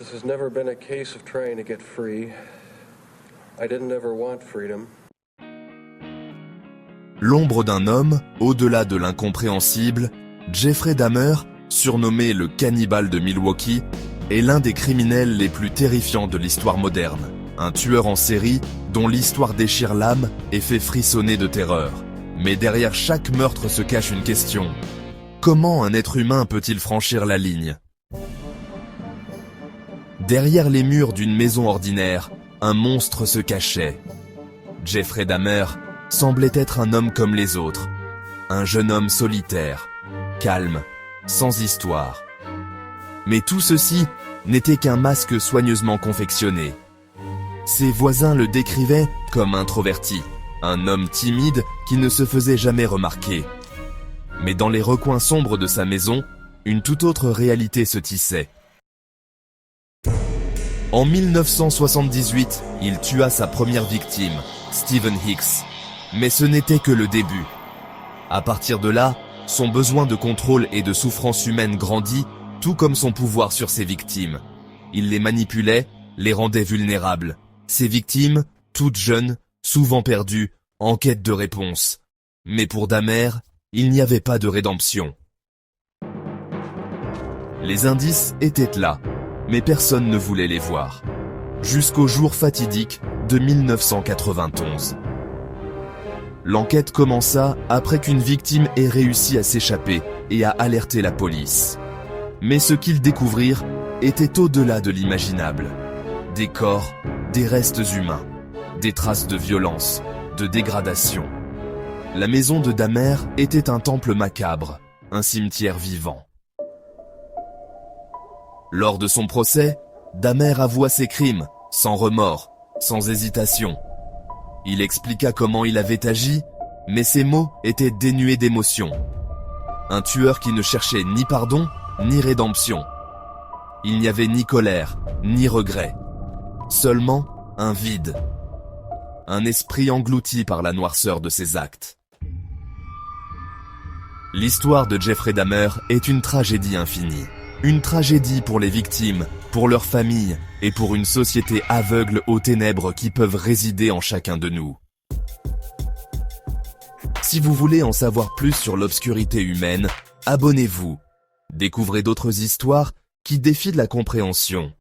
This has never been a case of trying to get free. I didn't ever want freedom. L'ombre d'un homme, au-delà de l'incompréhensible, Jeffrey Dahmer, surnommé le cannibale de Milwaukee, est l'un des criminels les plus terrifiants de l'histoire moderne. Un tueur en série dont l'histoire déchire l'âme et fait frissonner de terreur. Mais derrière chaque meurtre se cache une question. Comment un être humain peut-il franchir la ligne ? Derrière les murs d'une maison ordinaire, un monstre se cachait. Jeffrey Dahmer semblait être un homme comme les autres. Un jeune homme solitaire, calme, sans histoire. Mais tout ceci n'était qu'un masque soigneusement confectionné. Ses voisins le décrivaient comme introverti, un homme timide qui ne se faisait jamais remarquer. Mais dans les recoins sombres de sa maison, une toute autre réalité se tissait. En 1978, il tua sa première victime, Stephen Hicks. Mais ce n'était que le début. À partir de là, son besoin de contrôle et de souffrance humaine grandit, tout comme son pouvoir sur ses victimes. Il les manipulait, les rendait vulnérables. Ses victimes, toutes jeunes, souvent perdues, en quête de réponse. Mais pour Dahmer, il n'y avait pas de rédemption. Les indices étaient là, mais personne ne voulait les voir. Jusqu'au jour fatidique de 1991. L'enquête commença après qu'une victime ait réussi à s'échapper et à alerter la police. Mais ce qu'ils découvrirent était au-delà de l'imaginable. Des corps, des restes humains, des traces de violence, de dégradation. La maison de Dahmer était un temple macabre, un cimetière vivant. Lors de son procès, Dahmer avoua ses crimes, sans remords, sans hésitation. Il expliqua comment il avait agi, mais ses mots étaient dénués d'émotion. Un tueur qui ne cherchait ni pardon, ni rédemption. Il n'y avait ni colère, ni regret. Seulement un vide. Un esprit englouti par la noirceur de ses actes. L'histoire de Jeffrey Dahmer est une tragédie infinie. Une tragédie pour les victimes, pour leurs familles et pour une société aveugle aux ténèbres qui peuvent résider en chacun de nous. Si vous voulez en savoir plus sur l'obscurité humaine, abonnez-vous. Découvrez d'autres histoires qui défient la compréhension.